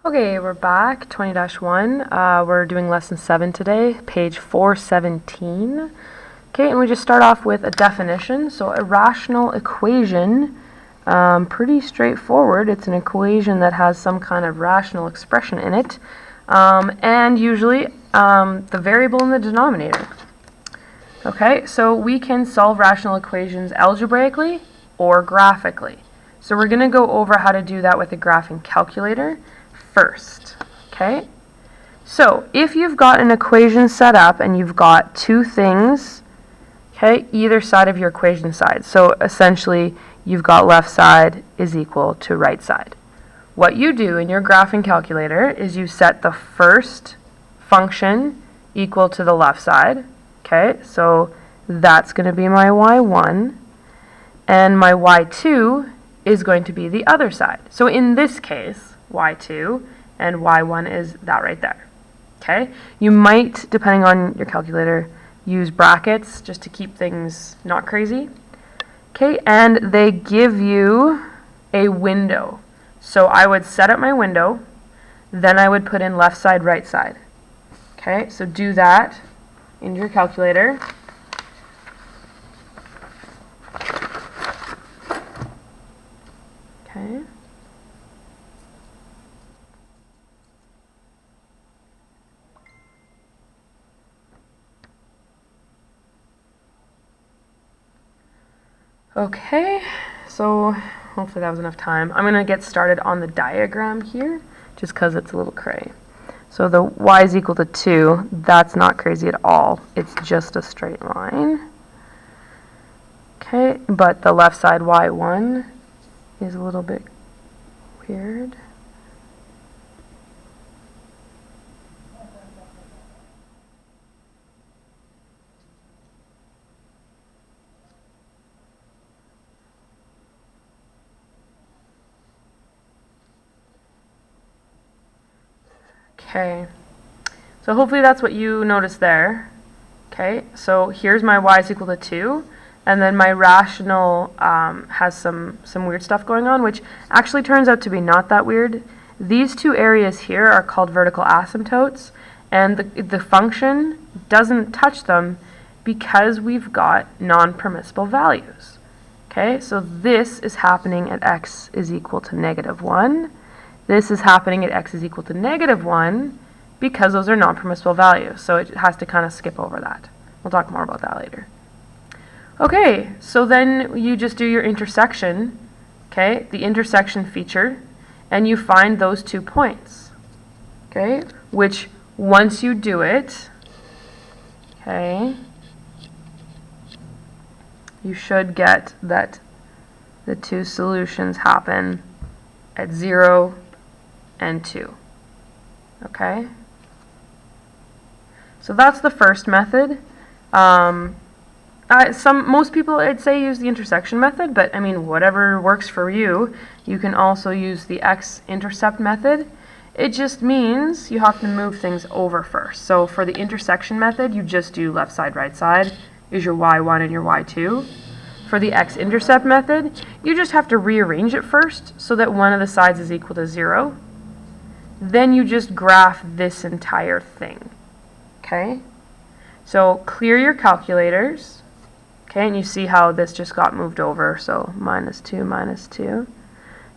Okay, we're back, 20-1. We're doing lesson 7 today, page 417. Okay, and we just start off with a definition. So a rational equation, pretty straightforward. It's an equation that has some kind of rational expression in it, and usually the variable in the denominator. Okay, so we can solve rational equations algebraically or graphically. So we're going to go over how to do that with a graphing calculator first. Okay, so if you've got an equation set up and you've got two things, okay, either side of your equation side. So essentially you've got left side is equal to right side. What you do in your graphing calculator is you set the first function equal to the left side. Okay, so that's going to be my y1, and my y2 is going to be the other side. So in this case, y2 and y1 is that right there. Okay, you might, depending on your calculator, use brackets just to keep things not crazy. Okay, and they give you a window. So I would set up my window, then I would put in left side, right side. Okay, so do that in your calculator. Okay. Okay, so hopefully that was enough time. I'm going to get started on the diagram here, just because it's a little cray. So the y is equal to 2, that's not crazy at all. It's just a straight line. Okay, but the left side y1 is a little bit weird. Okay, so hopefully that's what you noticed there. Okay, so here's my y is equal to 2, and then my rational has some weird stuff going on, which actually turns out to be not that weird. These two areas here are called vertical asymptotes, and the function doesn't touch them because we've got non-permissible values. Okay, so this is happening at x is equal to -1. This is happening at x is equal to -1 because those are non-permissible values. So it has to kind of skip over that. We'll talk more about that later. Okay, so then you just do your intersection, okay, the intersection feature, and you find those 2 points, okay, which once you do it, okay, you should get that the 2 solutions happen at 0 and 2. Okay? So that's the first method. Most people, I'd say, use the intersection method, but I mean, whatever works for you. You can also use the x-intercept method. It just means you have to move things over first. So for the intersection method, you just do left side, right side is your y1 and your y2. For the x-intercept method, you just have to rearrange it first so that one of the sides is equal to 0. Then you just graph this entire thing. Okay? So clear your calculators. Okay, and you see how this just got moved over. So -2, -2.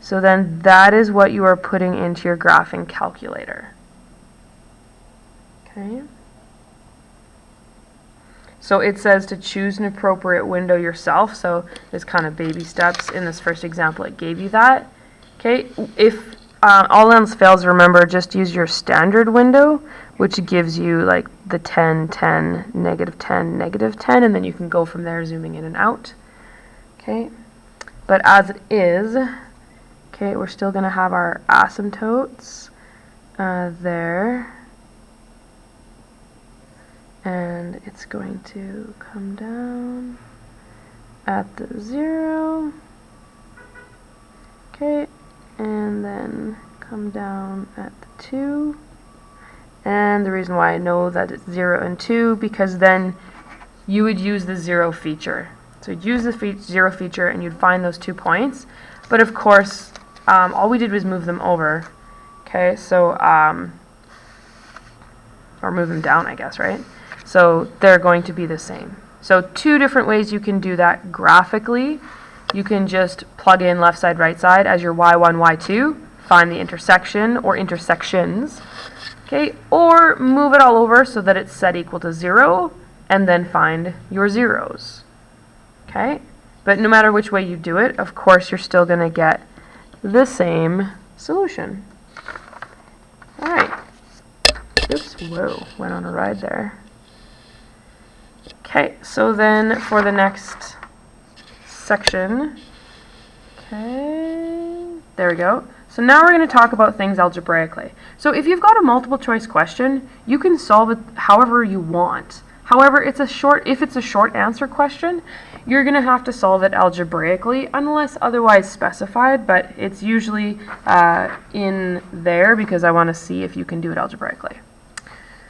So then that is what you are putting into your graphing calculator. Okay? So it says to choose an appropriate window yourself. So there's kind of baby steps. In this first example, it gave you that. Okay, if all else fails, remember, just use your standard window, which gives you like the 10, 10, -10, -10, and then you can go from there, zooming in and out. Okay, but as it is, okay, we're still going to have our asymptotes there. And it's going to come down at the 0. Okay, and then come down at the 2. And the reason why I know that it's 0 and 2, because then you would use the 0 feature. So you'd use the 0 feature and you'd find those 2 points. But of course, all we did was move them over. Okay, so, or move them down, I guess, right? So they're going to be the same. So two different ways you can do that graphically. You can just plug in left side, right side as your y1, y2, find the intersection or intersections, okay, or move it all over so that it's set equal to 0, and then find your zeros, okay? But no matter which way you do it, of course, you're still going to get the same solution. All right. Oops, whoa, went on a ride there. Okay, so then for the next section, okay, there we go. So now we're going to talk about things algebraically. So if you've got a multiple choice question, you can solve it however you want. However, if it's a short answer question, you're going to have to solve it algebraically unless otherwise specified, but it's usually in there because I want to see if you can do it algebraically.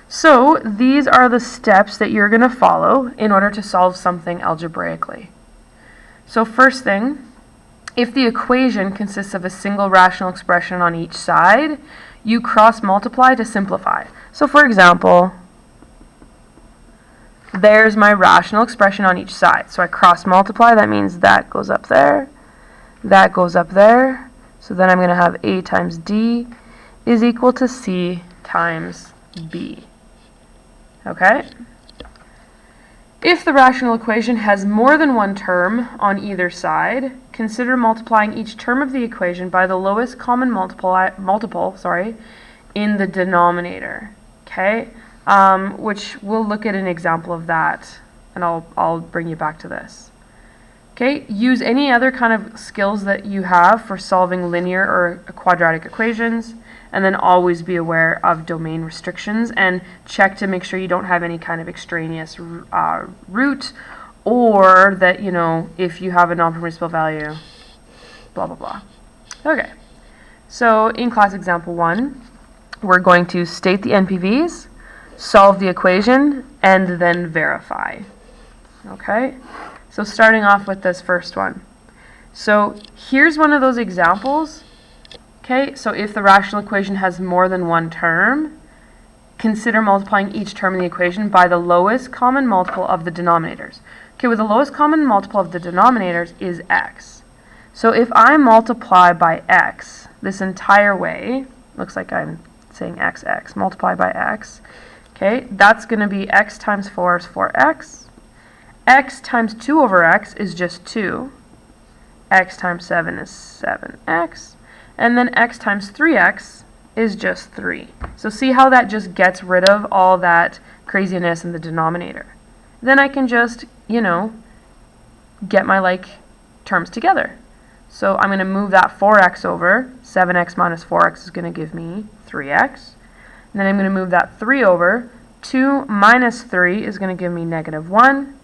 So these are the steps that you're going to follow in order to solve something algebraically. So first thing, if the equation consists of a single rational expression on each side, you cross multiply to simplify. So for example, there's my rational expression on each side. So I cross multiply, that means that goes up there, that goes up there. So then I'm going to have A times D is equal to C times B. Okay? If the rational equation has more than one term on either side, consider multiplying each term of the equation by the lowest common multiple in the denominator. Okay? Which we'll look at an example of that, and I'll bring you back to this. Okay? Use any other kind of skills that you have for solving linear or quadratic equations, and then always be aware of domain restrictions and check to make sure you don't have any kind of extraneous root, or that, you know, if you have a non-permissible value, blah, blah, blah. Okay, so in class example 1, we're going to state the NPVs, solve the equation, and then verify. Okay, so starting off with this first one. So here's one of those examples. Okay, so if the rational equation has more than one term, consider multiplying each term in the equation by the lowest common multiple of the denominators. Okay, well, the lowest common multiple of the denominators is x. So if I multiply by x this entire way, looks like I'm saying xx, multiply by x, okay, that's going to be x times 4 is 4x. X times 2 over x is just 2. X times 7 is 7x. And then x times 3x is just 3. So see how that just gets rid of all that craziness in the denominator. Then I can just, you know, get my like terms together. So I'm going to move that 4x over. 7x minus 4x is going to give me 3x. And then I'm going to move that 3 over. 2 minus 3 is going to give me negative 1.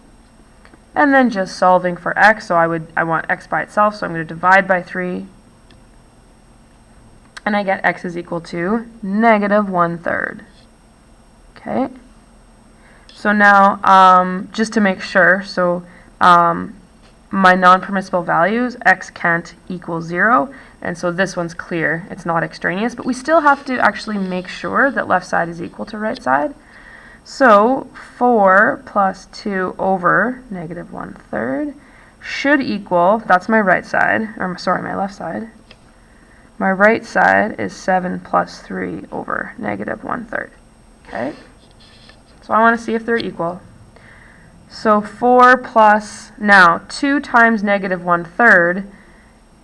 And then just solving for x, so I want x by itself, so I'm going to divide by 3. And I get x is equal to negative 1/3. Okay. So now, just to make sure, so my non-permissible values, x can't equal 0, and so this one's clear, it's not extraneous, but we still have to actually make sure that left side is equal to right side. So 4 plus 2 over negative 1/3 should equal, that's my right side, or sorry, my left side. My right side is 7 plus 3 over negative 1/3. Okay? So I want to see if they're equal. So 4 plus, now 2 times negative 1/3,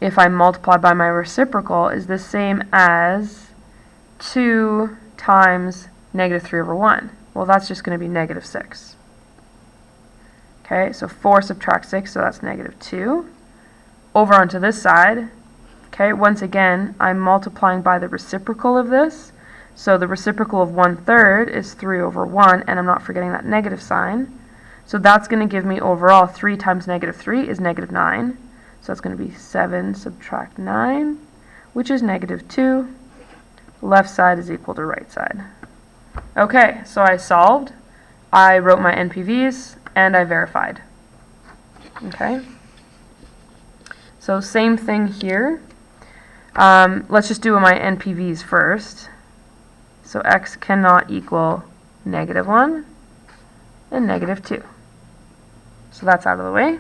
if I multiply by my reciprocal, is the same as 2 times negative 3 over 1. Well, that's just going to be negative 6. Okay, so 4 subtract 6, so that's negative 2. Over onto this side, okay, once again, I'm multiplying by the reciprocal of this. So the reciprocal of 1/3 is 3 over 1, and I'm not forgetting that negative sign. So that's going to give me overall 3 times negative 3 is negative 9. So that's going to be 7 subtract 9, which is negative 2. Left side is equal to right side. Okay, so I solved, I wrote my NPVs, and I verified. Okay. So same thing here. Let's just do my NPVs first. So x cannot equal -1 and -2. So that's out of the way.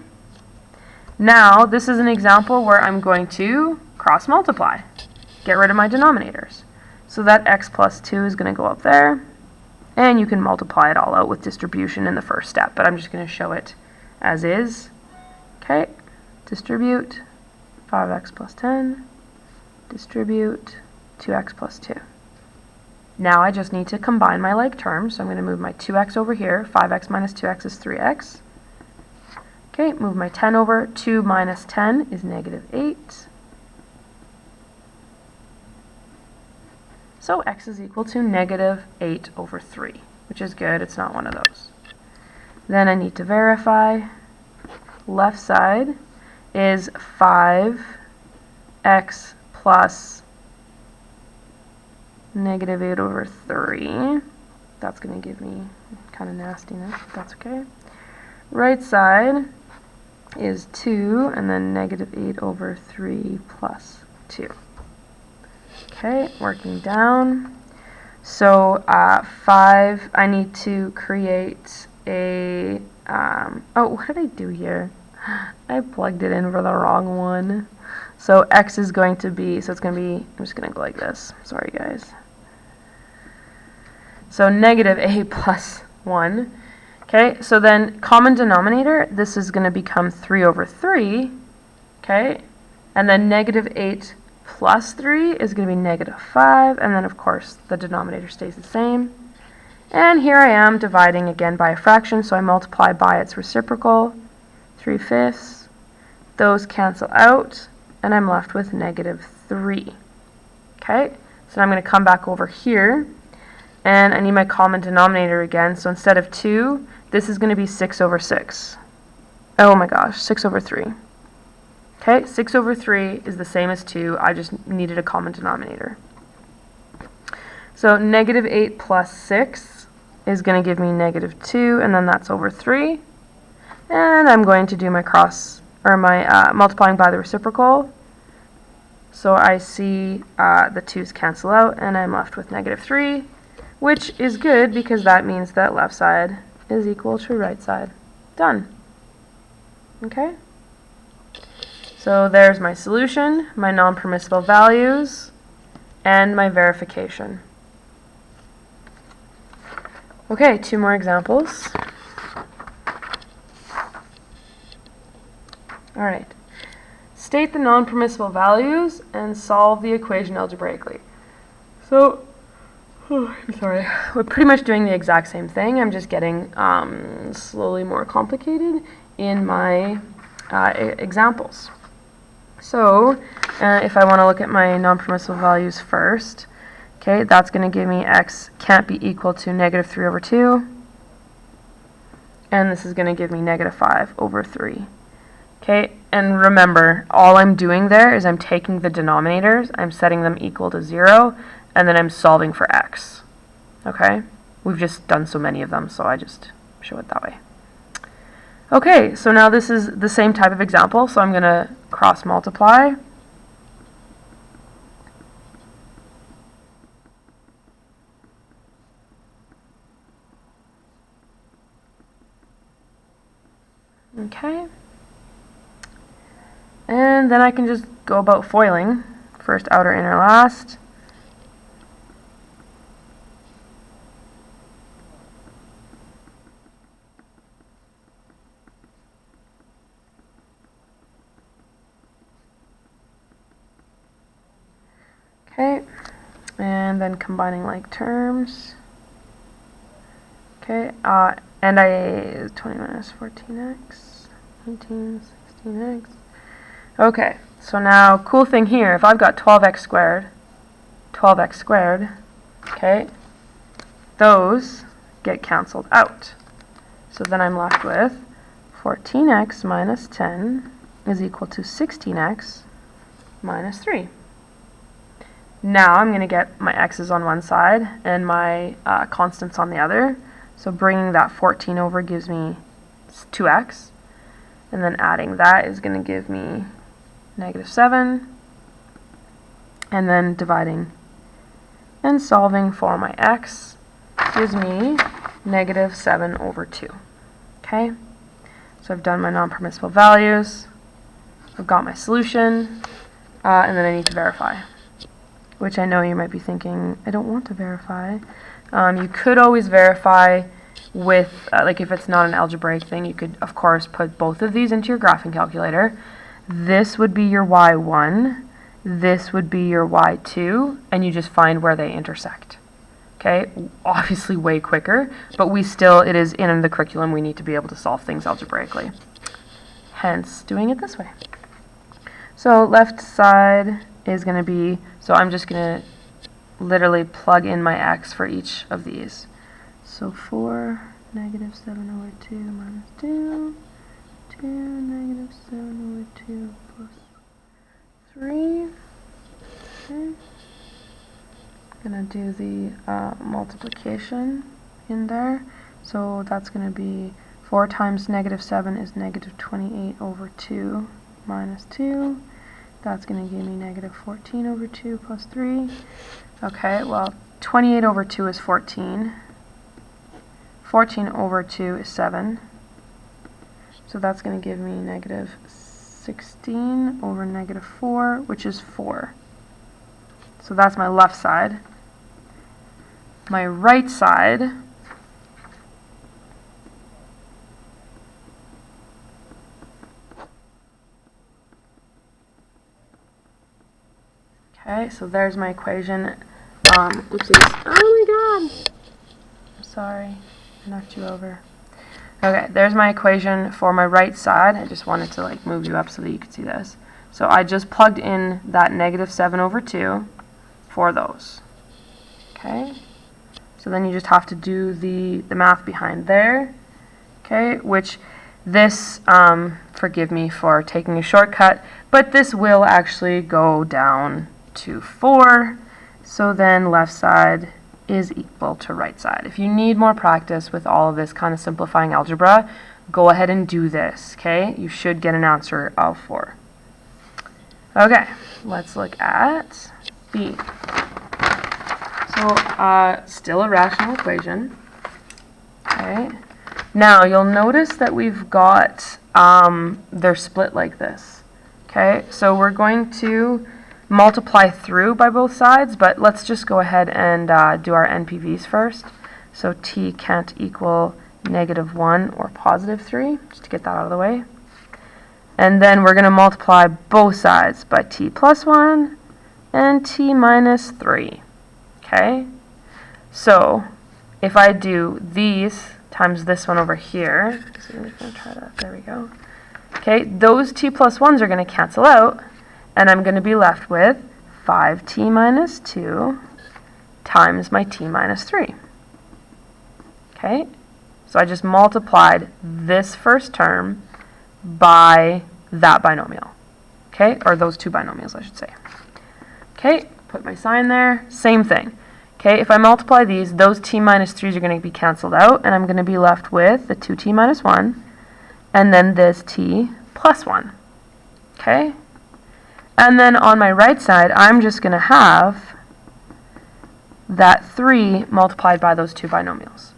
Now, this is an example where I'm going to cross multiply, get rid of my denominators. So that x plus 2 is going to go up there, and you can multiply it all out with distribution in the first step, but I'm just going to show it as is. Okay, distribute 5x plus 10, distribute 2x plus 2. Now I just need to combine my like terms, so I'm going to move my 2x over here. 5x minus 2x is 3x. Okay, move my 10 over. 2 minus 10 is -8. So x is equal to -8 over 3, which is good. It's not one of those. Then I need to verify. Left side is 5x plus -8 over 3. That's going to give me kind of nastiness, but that's okay. Right side is 2, and then -8 over 3 plus 2. Okay, working down. So 5, I need to create a, oh, what did I do here? I plugged it in for the wrong one. So x is going to be, so it's going to be, I'm just going to go like this. Sorry, guys. So -a plus 1. Okay, so then common denominator, this is going to become 3 over 3. Okay, and then -8 plus 3 is going to be -5, and then of course the denominator stays the same. And here I am dividing again by a fraction, so I multiply by its reciprocal, 3/5. Those cancel out, and I'm left with -3. Okay, so I'm going to come back over here, and I need my common denominator again. So instead of 2, this is going to be 6 over 6. Oh my gosh, 6 over 3. Okay, 6 over 3 is the same as 2. I just needed a common denominator. So -8 plus 6 is going to give me -2, and then that's over 3. And I'm going to do my cross, or my multiplying by the reciprocal. So I see the 2's cancel out, and I'm left with -3, which is good because that means that left side is equal to right side. Done. Okay? So there's my solution, my non-permissible values, and my verification. Okay, 2 more examples. Alright. State the non-permissible values and solve the equation algebraically. So, I'm sorry, we're pretty much doing the exact same thing. I'm just getting slowly more complicated in my examples. So, if I want to look at my non-permissible values first, okay, that's going to give me x can't be equal to -3 over 2. And this is going to give me -5 over 3. Okay, and remember, all I'm doing there is I'm taking the denominators, I'm setting them equal to 0, and then I'm solving for x. Okay, we've just done so many of them, so I just show it that way. Okay, so now this is the same type of example, so I'm going to cross multiply. Okay. And then I can just go about foiling. First, outer, inner, last. Okay, and then combining like terms. Okay, and 20 minus 14x, 19, 16x. Okay, so now, cool thing here, if I've got 12x squared, okay, those get canceled out. So then I'm left with 14x minus 10 is equal to 16x minus 3. Now I'm going to get my x's on one side and my constants on the other. So bringing that 14 over gives me 2x. And then adding that is going to give me -7. and then dividing and solving for my x gives me negative 7 over 2. Okay, so I've done my non-permissible values, I've got my solution, and then I need to verify, which I know you might be thinking, I don't want to verify. You could always verify with, like if it's not an algebraic thing, you could of course put both of these into your graphing calculator. This would be your y1, this would be your y2, and you just find where they intersect. Okay, obviously way quicker, but it is in the curriculum, we need to be able to solve things algebraically. Hence, doing it this way. So left side is going to be, so I'm just going to literally plug in my x for each of these. So 4, negative 7 over 2 minus 2, 2, negative 7 over 2 plus 3. Okay. I'm going to do the multiplication in there. So that's going to be 4 times negative 7 is negative 28 over 2 minus 2. That's going to give me negative 14 over 2 plus 3. Okay, well, 28 over 2 is 14. 14 over 2 is 7. So that's going to give me negative 16 over negative 4, which is 4. So that's my left side. My right side, okay, so there's my equation. Oopsies. Oh my god! I'm sorry, I knocked you over. Okay, there's my equation for my right side. I just wanted to like move you up so that you could see this. So I just plugged in that negative 7 over 2 for those. Okay, so then you just have to do the math behind there. Okay, which this, forgive me for taking a shortcut, but this will actually go down to 4. So then left side is equal to right side. If you need more practice with all of this kind of simplifying algebra, go ahead and do this, okay? You should get an answer of 4. Okay, let's look at B. So, still a rational equation, okay? Now, you'll notice that we've got, they're split like this, okay? So we're going to multiply through by both sides, but let's just go ahead and do our NPVs first. So t can't equal negative 1 or positive 3, just to get that out of the way. And then we're going to multiply both sides by t plus 1 and t minus 3. Okay? So if I do these times this one over here, so I'm going to try that. There we go. Okay, those t plus 1s are going to cancel out, and I'm going to be left with 5t minus 2 times my t minus 3. Okay, so I just multiplied this first term by that binomial. Okay, or those two binomials, I should say. Okay, put my sign there, same thing. Okay, if I multiply these, those t minus 3s are going to be canceled out, and I'm going to be left with the 2t minus 1, and then this t plus 1. Okay, and then on my right side, I'm just going to have that 3 multiplied by those two binomials.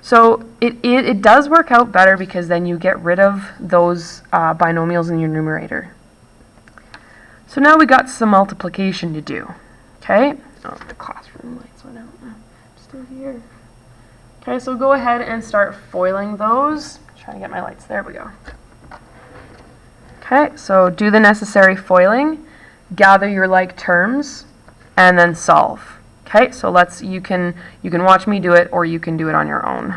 So it does work out better because then you get rid of those binomials in your numerator. So now we got some multiplication to do. Okay, oh, the classroom lights went out. I'm still here. Okay, so go ahead and start foiling those. Trying to get my lights. There we go. Okay, so do the necessary foiling, gather your like terms, and then solve. Okay, so you can watch me do it, or you can do it on your own.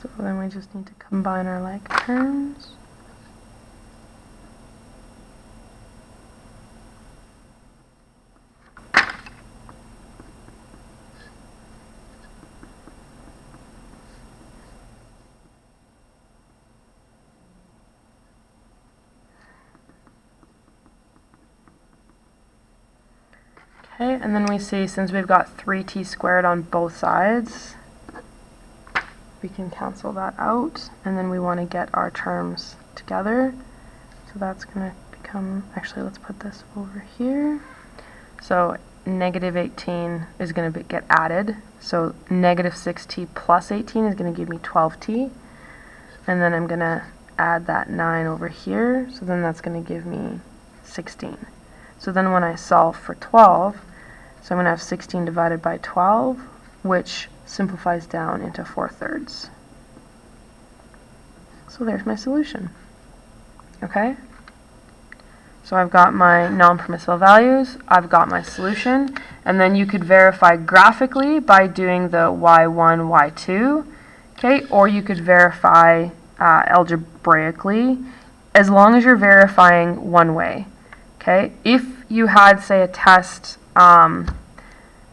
So then we just need to combine our like terms. Okay, and then we see since we've got 3t squared on both sides, we can cancel that out, and then we want to get our terms together. So that's going to become, actually let's put this over here. So negative 18 is going to get added, so negative 6t plus 18 is going to give me 12t, and then I'm going to add that 9 over here, so then that's going to give me 16. So then when I solve for 12, so I'm going to have 16 divided by 12, which simplifies down into 4/3. So there's my solution. Okay? So I've got my non-permissible values, I've got my solution, and then you could verify graphically by doing the y1, y2, okay? Or you could verify algebraically, as long as you're verifying one way, okay? If you had, say, a test,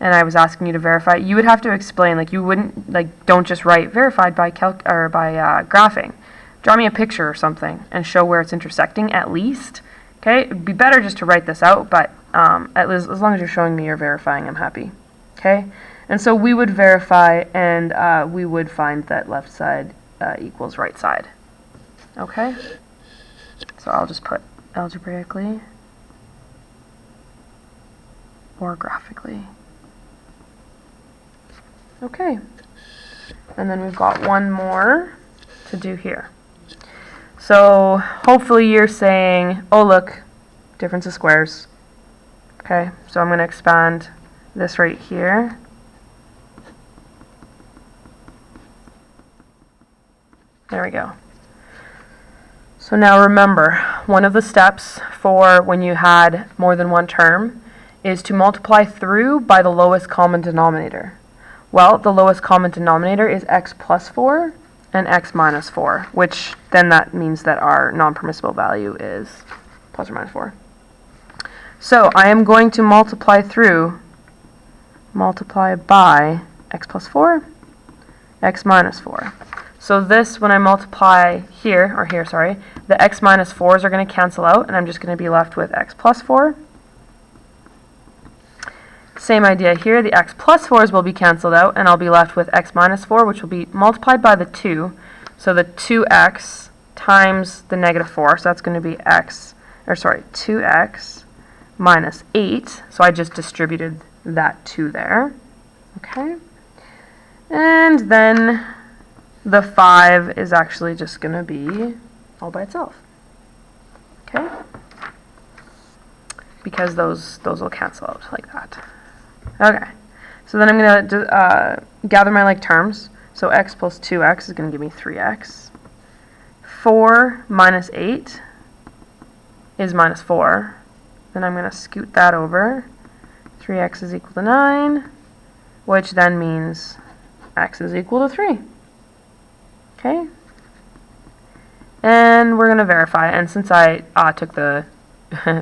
and I was asking you to verify, you would have to explain, like you wouldn't, like don't just write verified by graphing. Draw me a picture or something and show where it's intersecting at least. Okay, it'd be better just to write this out, but at least as long as you're showing me you're verifying, I'm happy. Okay, and so we would verify, and we would find that left side equals right side. Okay, so I'll just put algebraically or graphically. Okay, and then we've got one more to do here. So hopefully you're saying, oh look, difference of squares. Okay, so I'm going to expand this right here. There we go. So now remember, one of the steps for when you had more than one term is to multiply through by the lowest common denominator. Well, the lowest common denominator is x plus 4 and x minus 4, which then that means that our non-permissible value is plus or minus 4. So I am going to multiply by x plus 4, x minus 4. So this, when I multiply here, the x minus 4s are going to cancel out, and I'm just going to be left with x plus 4. Same idea here, the x plus 4s will be cancelled out, and I'll be left with x minus 4, which will be multiplied by the 2. So the 2x times the negative 4, so that's going to be 2x minus 8. So I just distributed that 2 there. Okay. And then the 5 is actually just going to be all by itself. Okay. Because those will cancel out like that. Okay, so then I'm going to gather my like terms. So x plus 2x is going to give me 3x. 4 minus 8 is minus 4. Then I'm going to scoot that over. 3x is equal to 9, which then means x is equal to 3. Okay? And we're going to verify. And since I took the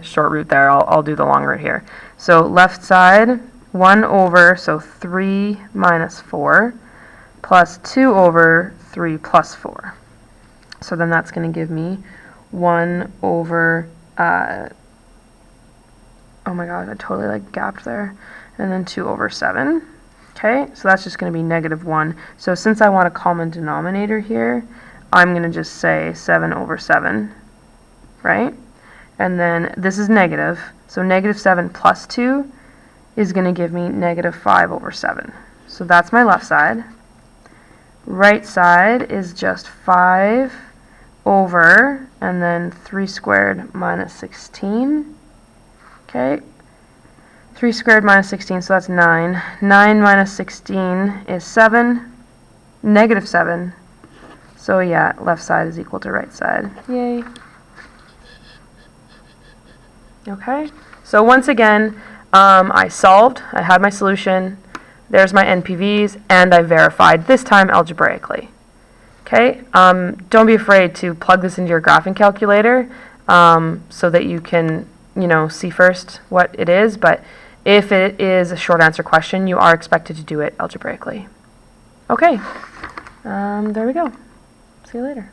short route there, I'll do the long route here. So left side, 1 over, so 3 minus 4, plus 2 over 3 plus 4. So then that's going to give me 1 over, oh my god, I totally like gapped there, and then 2 over 7. Okay, so that's just going to be negative 1. So since I want a common denominator here, I'm going to just say 7 over 7, right? And then this is negative, so negative 7 plus 2 is going to give me negative 5 over 7. So that's my left side. Right side is just 5 over, and then 3 squared minus 16. Okay. 3 squared minus 16, so that's 9. 9 minus 16 is 7, negative 7. So yeah, left side is equal to right side. Yay. Okay. So once again, I solved, I had my solution, there's my NPVs, and I verified, this time algebraically. Okay, don't be afraid to plug this into your graphing calculator so that you can, see first what it is, but if it is a short answer question, you are expected to do it algebraically. Okay, there we go. See you later.